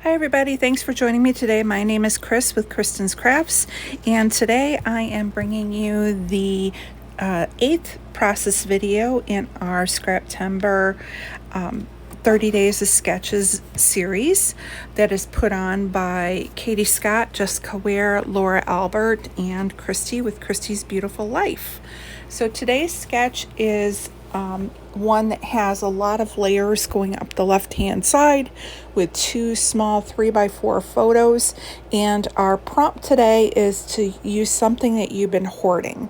Hi everybody, thanks for joining me today. My name is Chris with Kristen's Crafts, and today I am bringing you the 8th process video in our Scraptember 30 Days of Sketches series that is put on by Katie Scott, Jessica Ware, Laura Albert, and Christy with Christy's Beautiful Life. So today's sketch is one that has a lot of layers going up the left hand side with two small 3x4 photos, and our prompt today is to use something that you've been hoarding.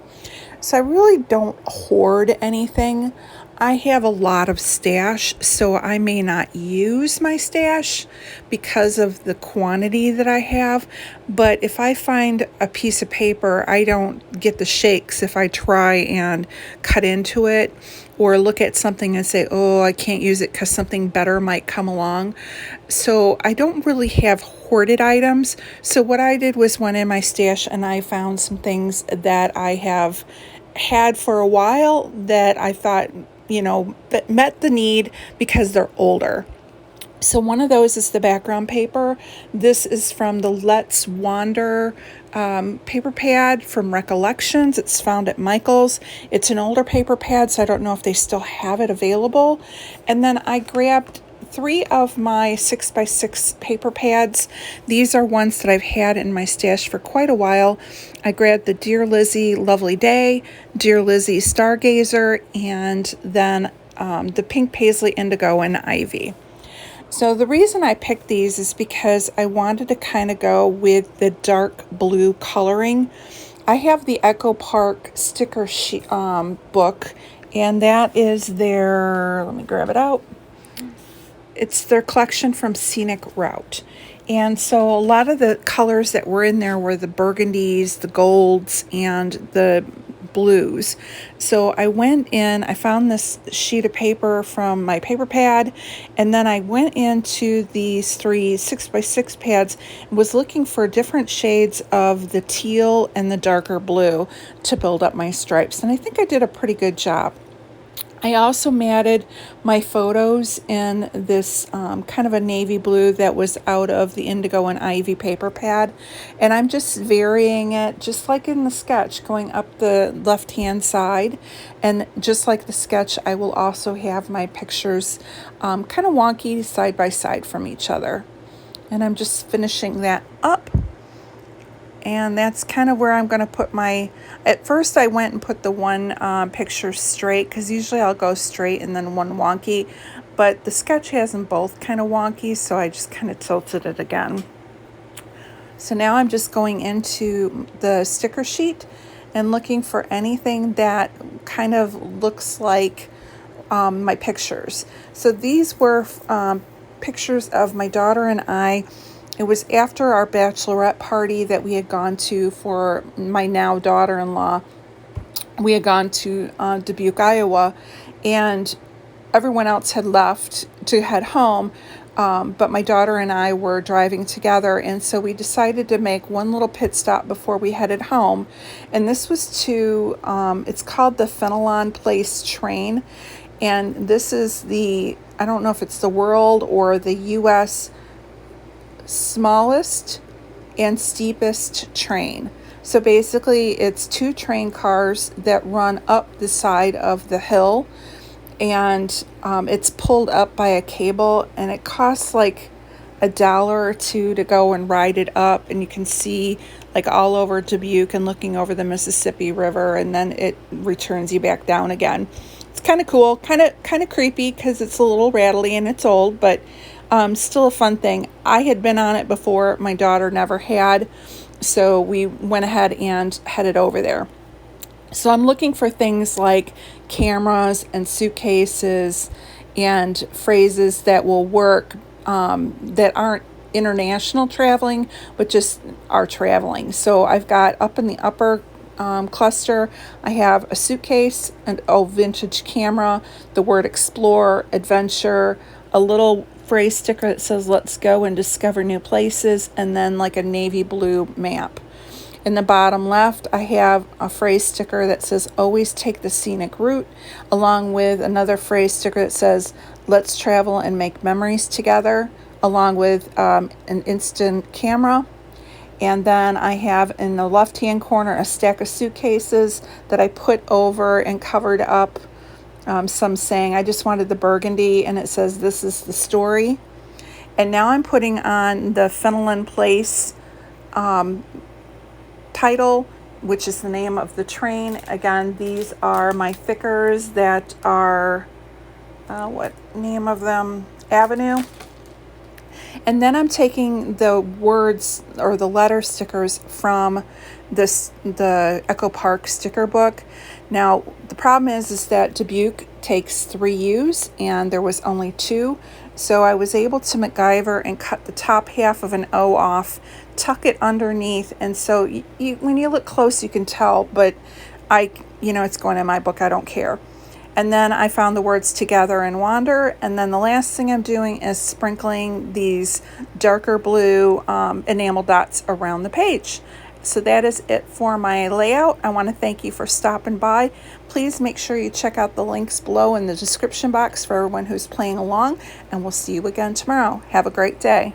So I really don't hoard anything. I have a lot of stash, so I may not use my stash because of the quantity that I have. But if I find a piece of paper, I don't get the shakes if I try and cut into it or look at something and say, oh, I can't use it because something better might come along. So I don't really have hoarded items. So what I did was went in my stash and I found some things that I have had for a while that I thought, that met the need because they're older. So one of those is the background paper. This is from the Let's Wander paper pad from Recollections. It's found at Michael's. It's an older paper pad, so I don't know if they still have it available. And then I grabbed 3 of my 6x6 paper pads. These are ones that I've had in my stash for quite a while. I grabbed the Dear Lizzie Lovely Day, Dear Lizzie Stargazer, and then the Pink Paisley Indigo and Ivy. So the reason I picked these is because I wanted to kind of go with the dark blue coloring. I have the Echo Park sticker sheet, book, and that is their, let me grab it out. It's their collection from Scenic Route. And so a lot of the colors that were in there were the burgundies, the golds, and the blues. So I went in, I found this sheet of paper from my paper pad, and then I went into these 3 6x6 pads and was looking for different shades of the teal and the darker blue to build up my stripes. And I think I did a pretty good job. I also matted my photos in this kind of a navy blue that was out of the Indigo and Ivy paper pad. And I'm just varying it, just like in the sketch, going up the left-hand side. And just like the sketch, I will also have my pictures kind of wonky side by side from each other. And I'm just finishing that up. And that's kind of where I'm going to put my, at first I went and put the one picture straight, because usually I'll go straight and then one wonky, but the sketch has them both kind of wonky, so I just kind of tilted it again. So now I'm just going into the sticker sheet and looking for anything that kind of looks like my pictures. So these were pictures of my daughter and I. It was after our bachelorette party that we had gone to for my now daughter-in-law. We had gone to Dubuque, Iowa, and everyone else had left to head home, but my daughter and I were driving together, and so we decided to make one little pit stop before we headed home. And this was to, it's called the Fenelon Place train, and this is the, I don't know if it's the world or the U.S. smallest and steepest train. So basically it's 2 train cars that run up the side of the hill, and it's pulled up by a cable, and it costs like $1 or $2 to go and ride it up, and you can see like all over Dubuque and looking over the Mississippi River, and then it returns you back down again. It's kind of cool, kind of creepy because it's a little rattly and it's old, but still a fun thing. I had been on it before, my daughter never had, so we went ahead and headed over there. So I'm looking for things like cameras and suitcases and phrases that will work, that aren't international traveling, but just are traveling. So I've got up in the upper cluster, I have a suitcase, an old vintage camera, the word explore, adventure, a little phrase sticker that says let's go and discover new places, and then like a navy blue map. In the bottom left, I have a phrase sticker that says always take the scenic route, along with another phrase sticker that says let's travel and make memories together. along with an instant camera. And then I have in the left-hand corner a stack of suitcases that I put over and covered up some saying. I just wanted the burgundy, and it says, "This is the story." And now I'm putting on the Fenelon Place title, which is the name of the train. Again, these are my thickers that are, what name of them? Avenue. And then I'm taking the words or the letter stickers from the Echo Park sticker book. Now, the problem is that Dubuque takes 3 U's and there was only 2. So I was able to MacGyver and cut the top half of an O off, tuck it underneath. And so when you look close, you can tell, but it's going in my book. I don't care. And then I found the words together and wander. And then the last thing I'm doing is sprinkling these darker blue enamel dots around the page. So that is it for my layout. I want to thank you for stopping by. Please make sure you check out the links below in the description box for everyone who's playing along. And we'll see you again tomorrow. Have a great day.